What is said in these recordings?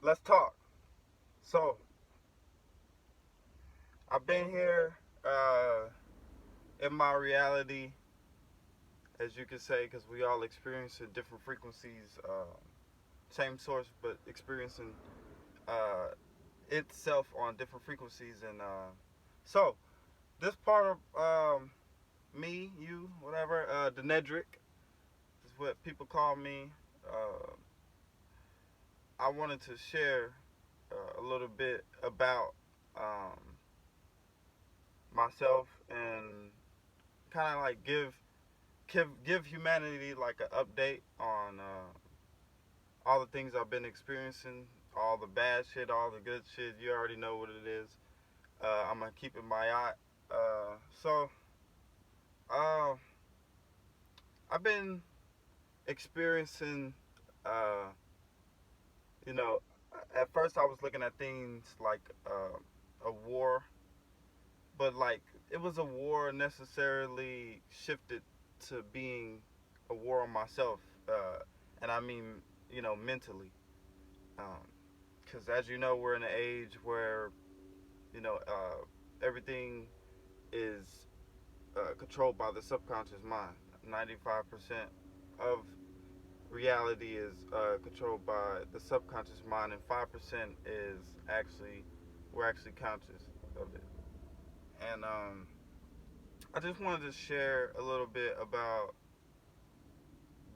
let's talk. So, I've been here in my reality, as you could say, because we all experience in different frequencies, same source, but experiencing uh, itself on different frequencies. And so, this part of me, you, whatever, the Nedrick is what people call me. Uh, I wanted to share a little bit about um, myself and kind of like give humanity like an update on all the things I've been experiencing, all the bad shit, all the good shit. You already know what it is. I'm gonna keep it my eye. So uh, I've been experiencing, uh, you know, at first I was looking at things like a war, but like it was a war necessarily shifted to being a war on myself, and I mean, mentally, because as you know, we're in an age where everything is controlled by the subconscious mind. 95% of reality is controlled by the subconscious mind, and 5% is actually we're actually conscious of it. And I just wanted to share a little bit about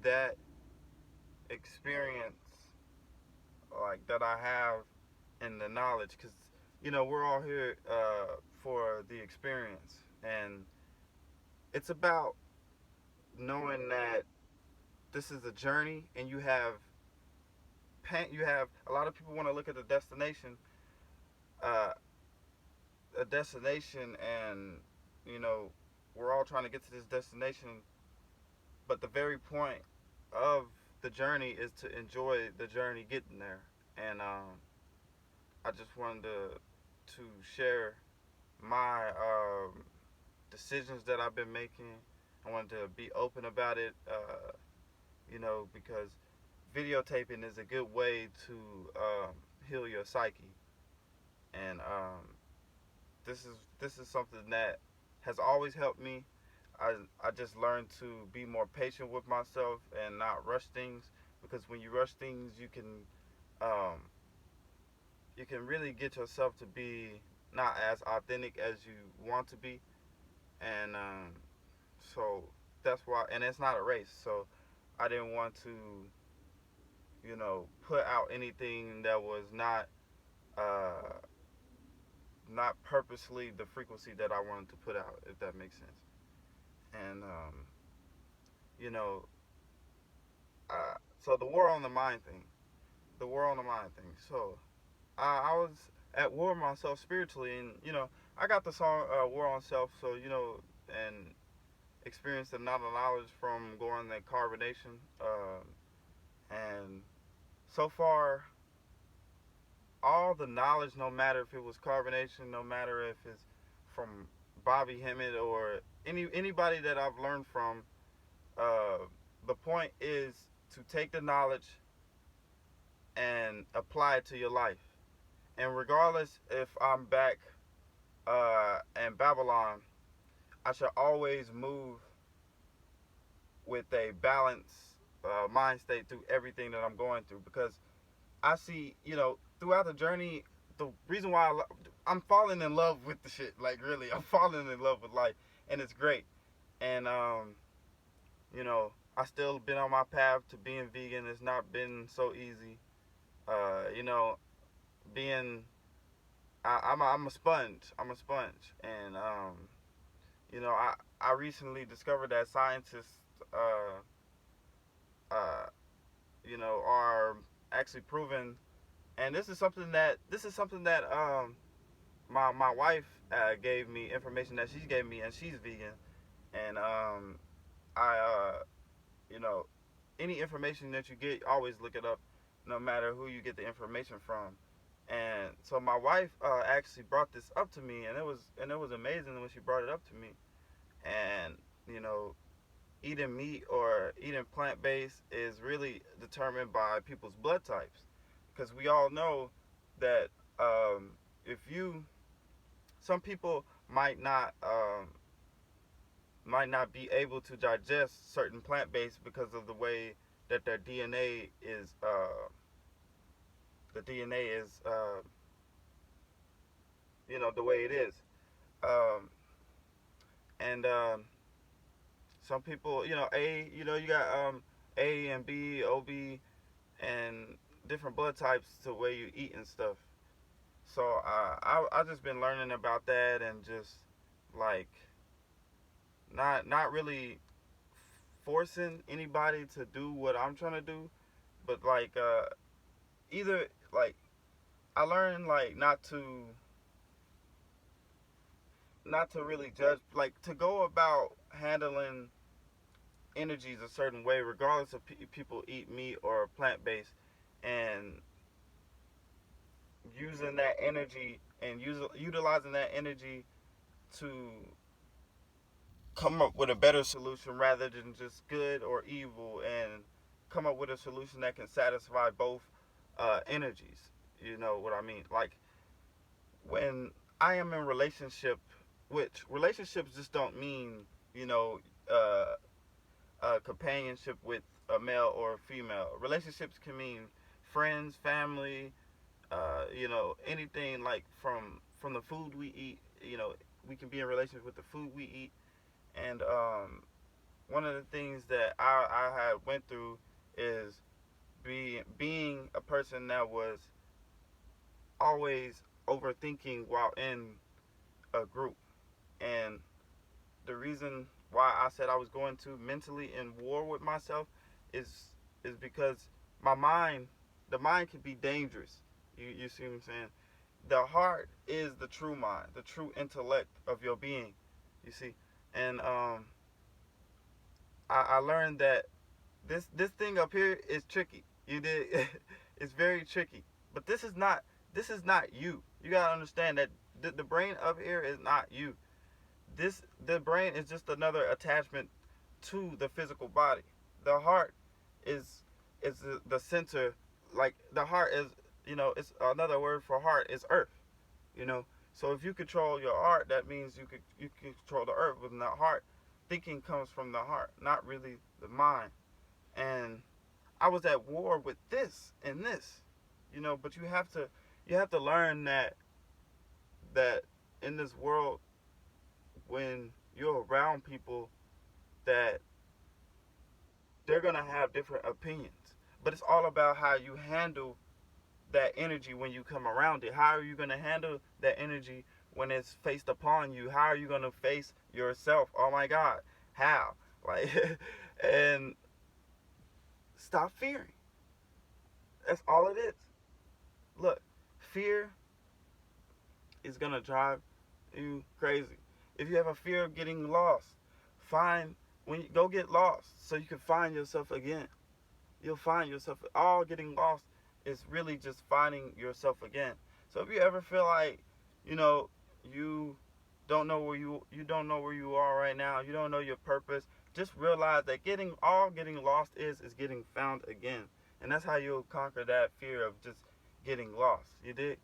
that experience, like that I have in the knowledge, because we're all here for the experience, and it's about knowing that this is a journey, and you have a lot of people want to look at the destination, uh, a destination, and you know we're all trying to get to this destination, but the very point of the journey is to enjoy the journey getting there. And I just wanted to share my decisions that I've been making. I wanted to be open about it, because videotaping is a good way to heal your psyche. And this is something that has always helped me. I just learned to be more patient with myself and not rush things, because when you rush things, um, you can really get yourself to be not as authentic as you want to be. And so that's why, and it's not a race. So I didn't want to put out anything that was uh, not purposely the frequency that I wanted to put out, if that makes sense. And you know, so the war on the mind thing, the war on the mind thing. So I was at war with myself spiritually, and I got the song "War on Self," so and experienced the knowledge from going the carbonation, and so far, all the knowledge, no matter if it was carbonation, no matter if it's from Bobby Hemmett or anybody that I've learned from, uh, the point is to take the knowledge and apply it to your life. And regardless if I'm back in Babylon, I should always move with a balanced mind state through everything that I'm going through, because I see, throughout the journey, the reason why I'm falling in love with the shit. Like, really, I'm falling in love with life, and it's great. And I still been on my path to being vegan. It's not been so easy. You know, being I'm a sponge. I'm a sponge, and I recently discovered that scientists uh uh are actually proven, and this is something that my wife gave me information that she gave me, and she's vegan, and I you know any information that you get, always look it up, no matter who you get the information from. And so my wife actually brought this up to me, and it was amazing when she brought it up to me. And you know, eating meat or eating plant based is really determined by people's blood types. because we all know that if you, some people might not be able to digest certain plant based because of the way that their DNA is the DNA is the way it is. Um, and some people, you got A and B, OB, and different blood types to the way you eat and stuff. So I just been learning about that and just like not really forcing anybody to do what I'm trying to do, but like either like I learned like not to really judge, like to go about handling energies a certain way, regardless of people eat meat or plant based, and using that energy and utilizing that energy to come up with a better solution rather than just good or evil, and come up with a solution that can satisfy both energies. You know what I mean? Like when I am in relationship, which relationships just don't mean you know uh, companionship with a male or a female. Relationships can mean friends, family, anything like from the food we eat. We can be in relationship with the food we eat, and one of the things that I had went through is being a person that was always overthinking while in a group. And the reason why I said I was going to mentally in war with myself is is because my mind, the mind can be dangerous. You see what I'm saying? The heart is the true mind, the true intellect of your being. You see, and I learned that this thing up here is tricky. You did, it's very tricky. But this is not you. You gotta understand that the brain up here is not you. The brain is just another attachment to the physical body. The heart is the center. Like the heart is, it's another word for heart is earth. You know, so if you control your heart, that means you can control the earth. Within the heart, thinking comes from the heart, not really the mind. And I was at war with this and this, but you have to learn that in this world, when you're around people, that they're gonna have different opinions, but it's all about how you handle that energy when you come around it. How are you gonna handle that energy when it's faced upon you? How are you gonna face yourself? Oh my God, how? Like, and stop fearing. That's all it is. Look, fear is gonna drive you crazy. If you have a fear of getting lost, find when you go get lost so you can find yourself again. You'll find yourself. All getting lost is really just finding yourself again. So if you ever feel like, you know, you you don't know where you are right now, you don't know your purpose, just realize that getting lost is getting found again. And that's how you'll conquer that fear of just getting lost. You did.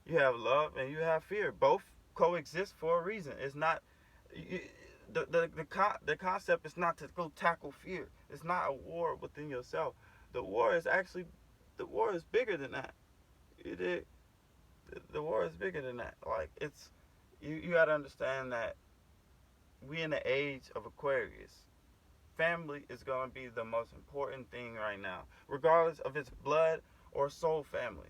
You have love and you have fear. Both coexist for a reason. It's not you, the concept is not to go tackle fear. It's not a war within yourself. The war is bigger than that. You did. The war is bigger than that. Like it's you got to understand that we in the age of Aquarius. Family is going to be the most important thing right now, regardless of its blood or soul family.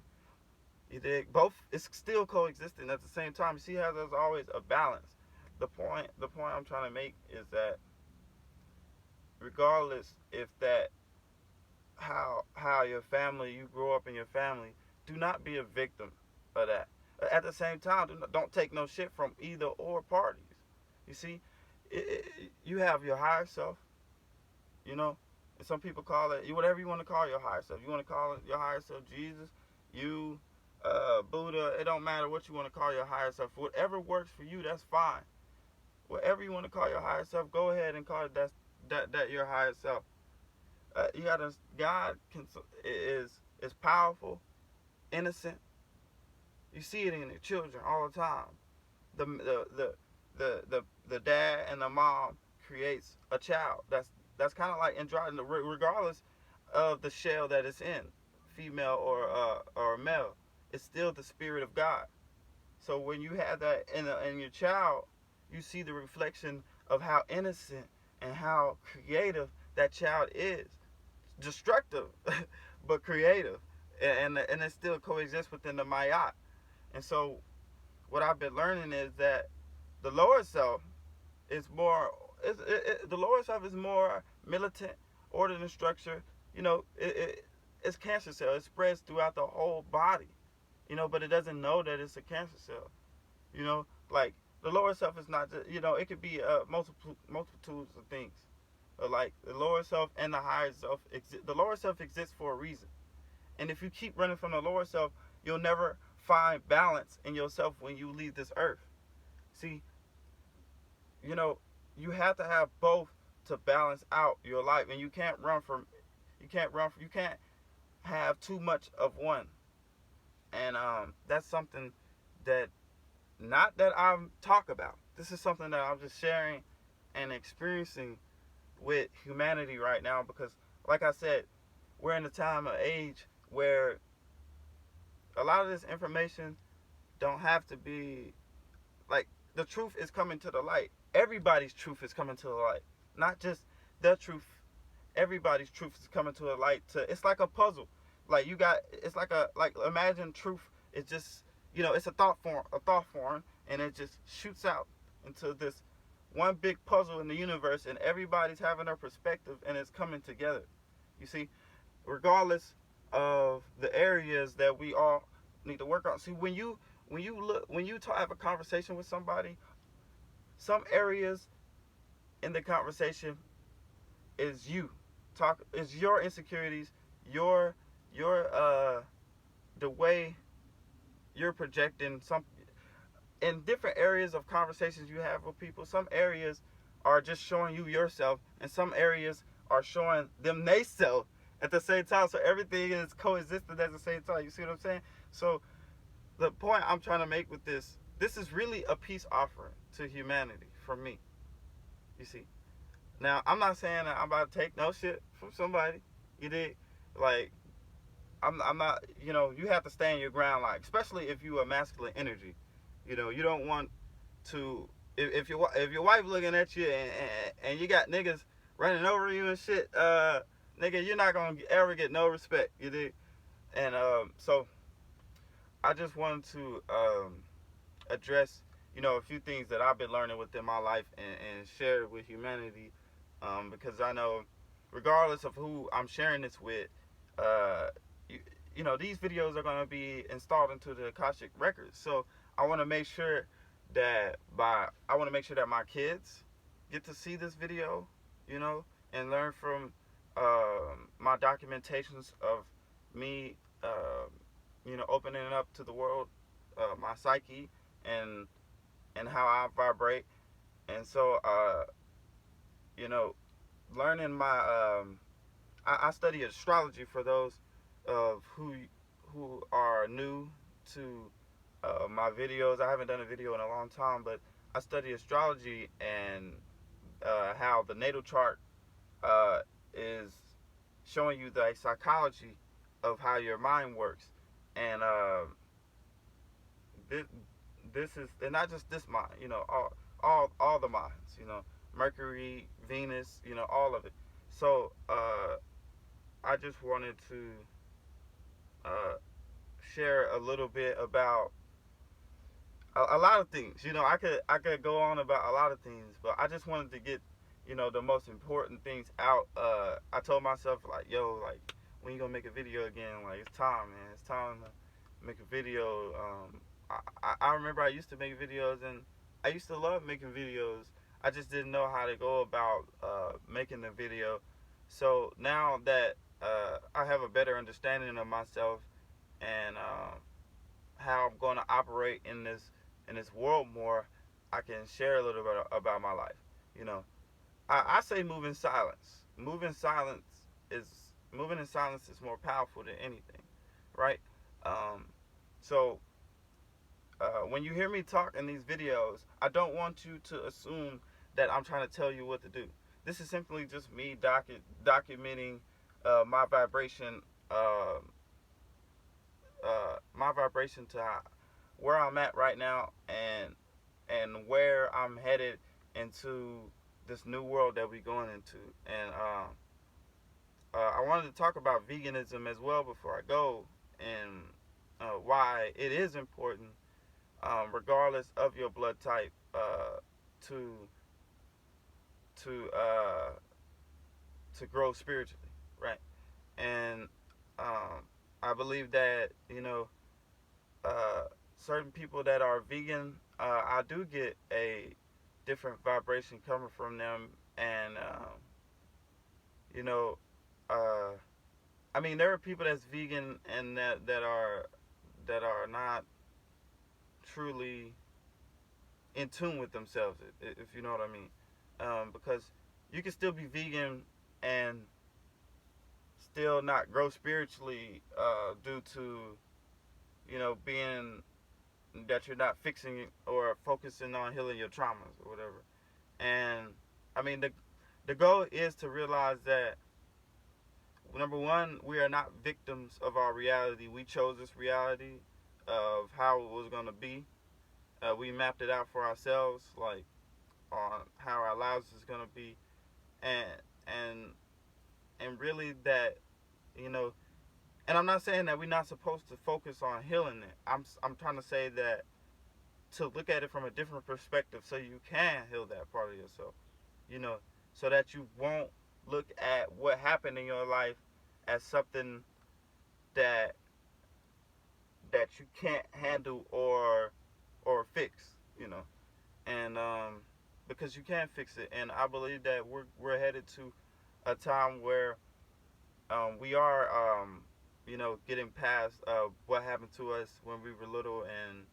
You dig? Both is still coexisting at the same time. You see how there's always a balance. The point I'm trying to make is that regardless if that how your family, you grow up in your family, do not be a victim of that. At the same time, don't take no shit from either or parties. You see, you have your higher self, you know. And some people call it whatever you want to call your higher self. You want to call it your higher self Jesus, you, Buddha. It don't matter what you want to call your higher self. Whatever works for you, that's fine. Whatever you want to call your higher self, go ahead and call it that your higher self. You gotta God is powerful, innocent. You see it in your children all the time. The dad and the mom creates a child. That's kind of like androgynous, regardless of the shell that it's in, female or male. It's still the spirit of God. So when you have that in your child, you see the reflection of how innocent and how creative that child is. Destructive, but creative, and it still coexists within the Mayat. And so what I've been learning is that the lower self is more. The lower self is more militant, ordered and structure. It's cancer cell. It spreads throughout the whole body. But it doesn't know that it's a cancer cell. Like the lower self is not just. It could be multitudes of things. Like the lower self and the higher self. The lower self exists for a reason. And if you keep running from the lower self, you'll never find balance in yourself when you leave this earth. See, you have to have both to balance out your life, and you can't have too much of one. And that's something that not that I'm talk about. This is something that I'm just sharing and experiencing with humanity right now, because like I said, we're in a time of age where a lot of this information don't have to be like, the truth is coming to the light. Everybody's truth is coming to the light. Not just the truth. Everybody's truth is coming to the light. It's like a puzzle. Like imagine truth is just, it's a thought form, and it just shoots out into this one big puzzle in the universe, and everybody's having their perspective, and it's coming together. You see, regardless of the areas that we all need to work on. See, when you have a conversation with somebody, some areas in the conversation is your insecurities, your the way you're projecting some in different areas of conversations you have with people. Some areas are just showing you yourself, and some areas are showing them they self at the same time. So everything is coexisting at the same time. You see what I'm saying? So the point I'm trying to make with this is really a peace offering to humanity from me. You see? Now, I'm not saying that I'm about to take no shit from somebody. You dig? Like, I'm not, you have to stand your ground, like, especially if you are masculine energy. You don't want to, if your wife looking at you and you got niggas running over you and shit, nigga, you're not going to ever get no respect. You dig? And so I just wanted to address, a few things that I've been learning within my life and share it with humanity, because I know, regardless of who I'm sharing this with, these videos are going to be installed into the Akashic records. So I want to make sure that my kids get to see this video, and learn from my documentations of me, opening up to the world, my psyche and how I vibrate. And so, learning my, I study astrology for those of who are new to my videos. I haven't done a video in a long time, but I study astrology and how the natal chart is showing you the psychology of how your mind works. And this is, and not just this mind, all the minds, Mercury, Venus, all of it. So I just wanted to share a little bit about a lot of things. I could go on about a lot of things, but I just wanted to get, the most important things out. I told myself, like, yo, like, when you gonna make a video again? Like, it's time, man. It's time to make a video. I remember I used to make videos, and I used to love making videos. I just didn't know how to go about making the video. So now that I have a better understanding of myself and how I'm going to operate in this world more, I can share a little bit about my life. I say move in silence. Moving in silence is more powerful than anything, right? Um, so when you hear me talk in these videos, I don't want you to assume that I'm trying to tell you what to do. This is simply just me documenting my vibration, uh, my vibration to where I'm at right now, and where I'm headed into this new world that we're going into. And I wanted to talk about veganism as well before I go, and why it is important, regardless of your blood type, to to uh, to grow spiritually, right? And I believe that uh, certain people that are vegan, I do get a different vibration coming from them, and you know, uh, I mean, there are people that's vegan and that are not truly in tune with themselves, if you know what I mean. Because you can still be vegan and still not grow spiritually, due to being that you're not fixing or focusing on healing your traumas or whatever. And I mean, the goal is to realize that, number one, we are not victims of our reality. We chose this reality of how it was going to be. We mapped it out for ourselves, like on how our lives is going to be, and and and really that, you know. And I'm not saying that we're not supposed to focus on healing it. I'm trying to say that, to look at it from a different perspective, so you can heal that part of yourself. You know, so that you won't look at what happened in your life as something that you can't handle or fix. And because you can fix it. And I believe that we're headed to a time where we are getting past what happened to us when we were little, and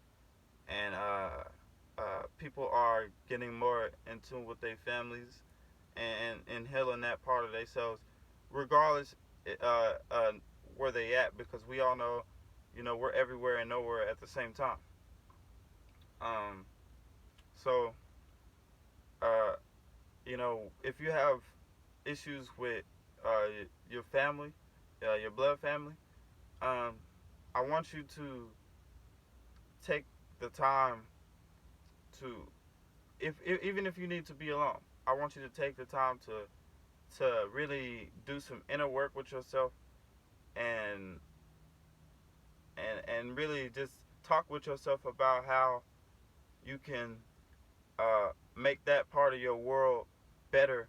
people are getting more in tune with their families, and healing that part of themselves, regardless uh, uh, where they at, because we all know, we're everywhere and nowhere at the same time. Um, so, uh, if you have issues with your family, your blood family, um, I want you to take the time to, if even if you need to be alone, I want you to take the time to really do some inner work with yourself, and really just talk with yourself about how you can make that part of your world better,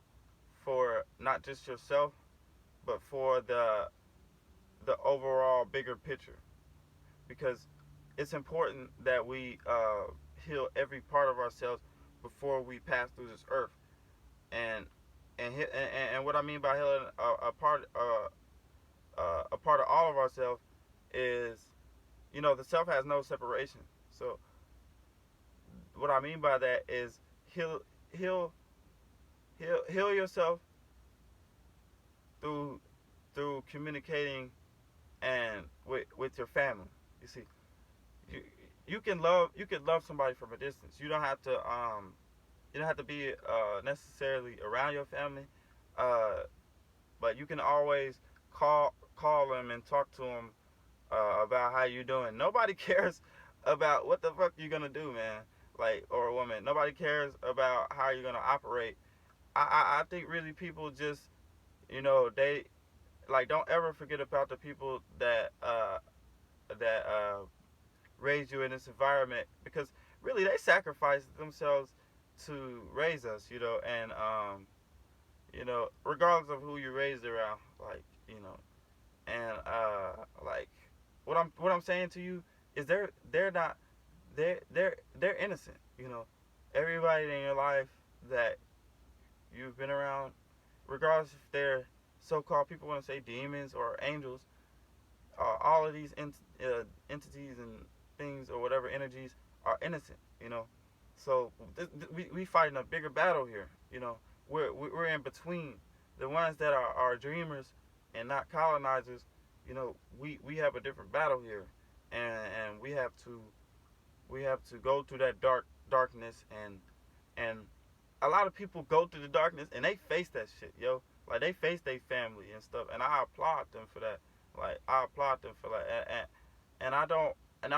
for not just yourself, but for the overall bigger picture. Because it's important that we heal every part of ourselves before we pass through this earth. And and what I mean by healing a part of all of ourselves is, the self has no separation. So what I mean by that is, heal heal heal yourself through communicating and with your family. You see, you you can love somebody from a distance. You don't have to be necessarily around your family, uh, but you can always call them and talk to them about how you doing. Nobody cares about what the fuck you're gonna do, man. Like, or a woman. Nobody cares about how you're gonna operate. I think really people just, they, like, don't ever forget about the people that raised you in this environment, because really they sacrificed themselves to raise us, and regardless of who you raised around, like, and like, what I'm saying to you is, they're not, they're innocent. Everybody in your life that you've been around, regardless if they're so-called, people want to say demons or angels, all of these entities and things, or whatever energies, are innocent. So we fighting a bigger battle here. We're in between the ones that are dreamers and not colonizers. We have a different battle here, and we have to go through that darkness, and a lot of people go through the darkness and they face that shit, yo. Like they face their family and stuff, and I applaud them for that. Like I applaud them for that, and I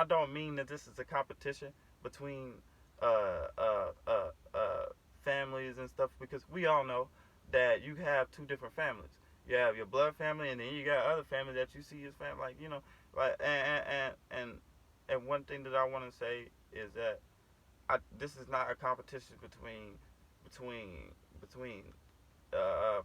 don't mean that this is a competition between uh uh uh uh families and stuff, because we all know that you have two different families. You have your blood family, and then you got other family that you see as family. Like like and one thing that I want to say is that this is not a competition between between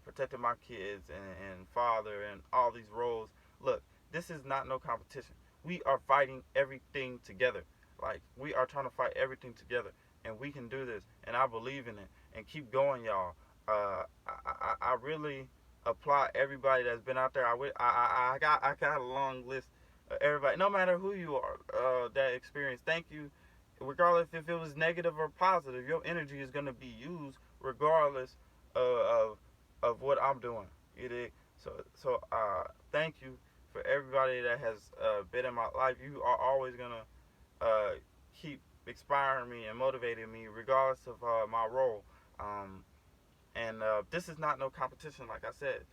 protecting my kids and father and all these roles. Look, this is not no competition. We are fighting everything together. Like we are trying to fight everything together, and we can do this. And I believe in it. And keep going, y'all. I really applaud everybody that's been out there. I got a long list of everybody. No matter who you are, that experience. Thank you. Regardless if it was negative or positive, your energy is gonna be used regardless of what I'm doing. You dig? So thank you for everybody that has been in my life. You are always gonna uh, keep inspiring me and motivating me, regardless of my role. Um, and this is not no competition, like I said.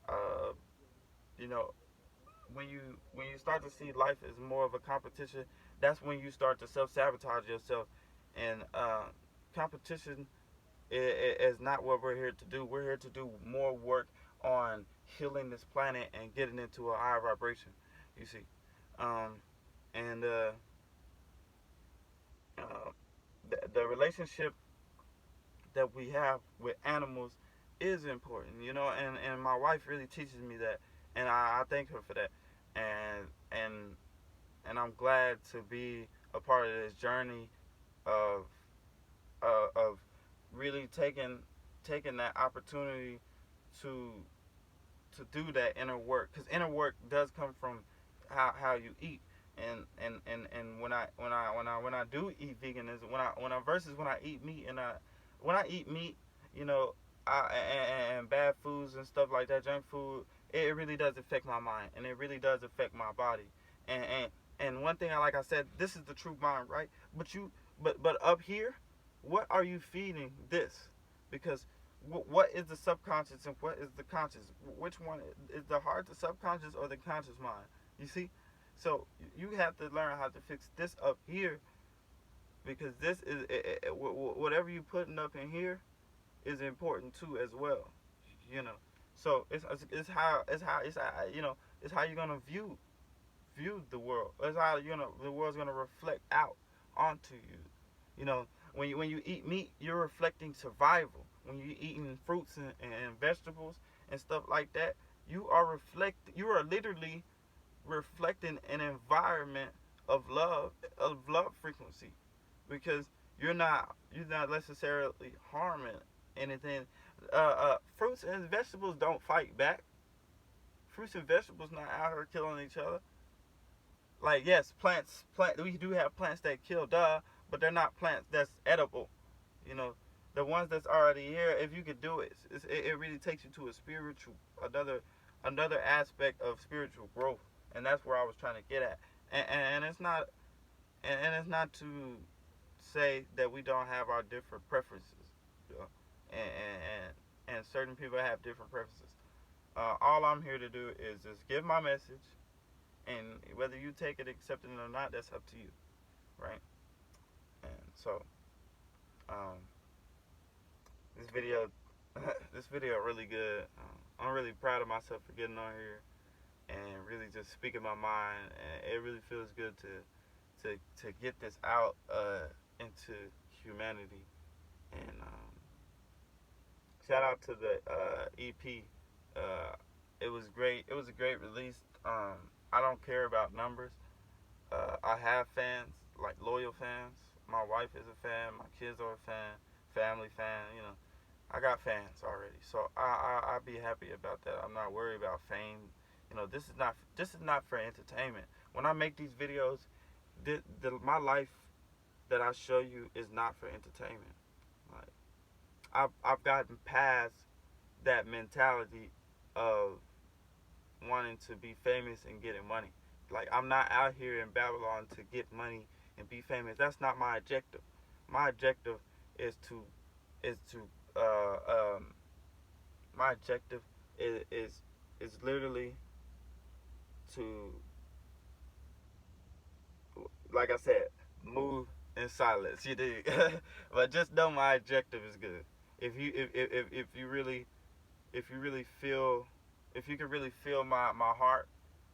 Uh, you know, when you start to see life as more of a competition, that's when you start to self sabotage yourself. And competition is not what we're here to do. We're here to do more work on healing this planet and getting into a higher vibration. You see, um, and uh, the relationship that we have with animals is important, and my wife really teaches me that, and I thank her for that, and and and I'm glad to be a part of this journey of of really taking that opportunity to do that inner work, because inner work does come from how you eat. And when I do eat veganism, when I versus when I eat meat, and when I eat meat, you know and bad foods and stuff like that, junk food, it really does affect my mind, and it really does affect my body. And one thing, like I said, this is the true mind, right? But up here, what are you feeding this? Because what is the subconscious and what is the conscious? Which one is the heart, the subconscious, or the conscious mind? You see, so you have to learn how to fix this up here, because this is whatever you putting up in here is important too as well. You know, so it's how you're gonna view the world. It's how the world's gonna reflect out onto you. You know, when you eat meat, you're reflecting survival. When you're eating fruits and vegetables and stuff like that, you are literally reflecting an environment of love frequency, because you're not necessarily harming anything. Fruits and vegetables don't fight back. Fruits and vegetables not out here killing each other. Like, yes, we do have plants that kill, duh, but they're not plants that's edible. You know, the ones that's already here, if you could do it, it really takes you to a spiritual, another aspect of spiritual growth, and that's where I was trying to get at. And it's not, and it's not to say that we don't have our different preferences, you know, and certain people have different preferences. All I'm here to do is just give my message, and whether you take it, accept it or not, that's up to you, right? And so, um, this video, this video really good. I'm really proud of myself for getting on here and really just speaking my mind. And it really feels good to get this out into humanity. And shout out to the EP. It was great. It was a great release. I don't care about numbers. I have fans, like loyal fans. My wife is a fan. My kids are a fan. Family fan. I got fans already, so I'd be happy about that. I'm not worried about fame. This is not for entertainment. When I make these videos, my life that I show you is not for entertainment. Like I've gotten past that mentality of wanting to be famous and getting money. Like, I'm not out here in Babylon to get money and be famous. That's not my objective. My objective is to is to uh, um, my objective is literally to, like I said, move in silence. You dig? But just know my objective is good. If you really, if you really feel, if you can really feel my heart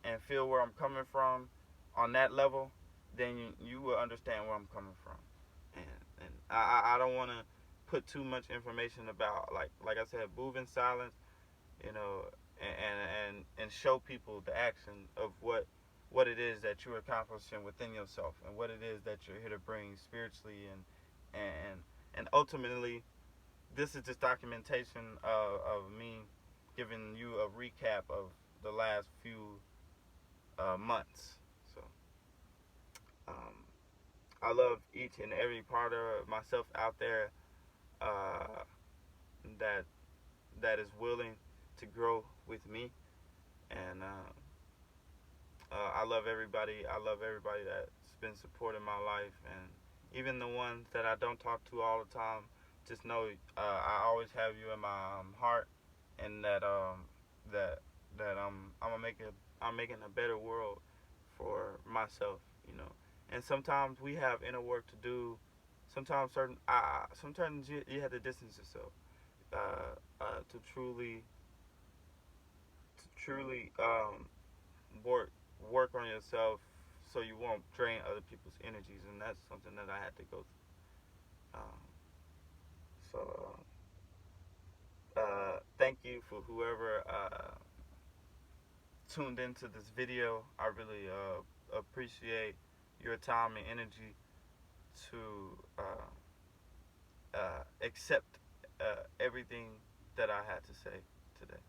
and feel where I'm coming from on that level, then you will understand where I'm coming from. And I don't want to put too much information about, like I said, move in silence, you know, and show people the action of what it is that you're accomplishing within yourself, and what it is that you're here to bring spiritually, and and ultimately, this is just documentation of me giving you a recap of the last few months. So um, I love each and every part of myself out there uh, that is willing to grow with me, and I love everybody. I love everybody that's been supporting my life, and even the ones that I don't talk to all the time. Just know I always have you in my heart, and that I'm gonna make I'm making a better world for myself. You know, and sometimes we have inner work to do. Sometimes sometimes you have to distance yourself to truly work work on yourself so you won't drain other people's energies, and that's something that I had to go through. So thank you for whoever tuned into this video. I really appreciate your time and energy to accept everything that I had to say today.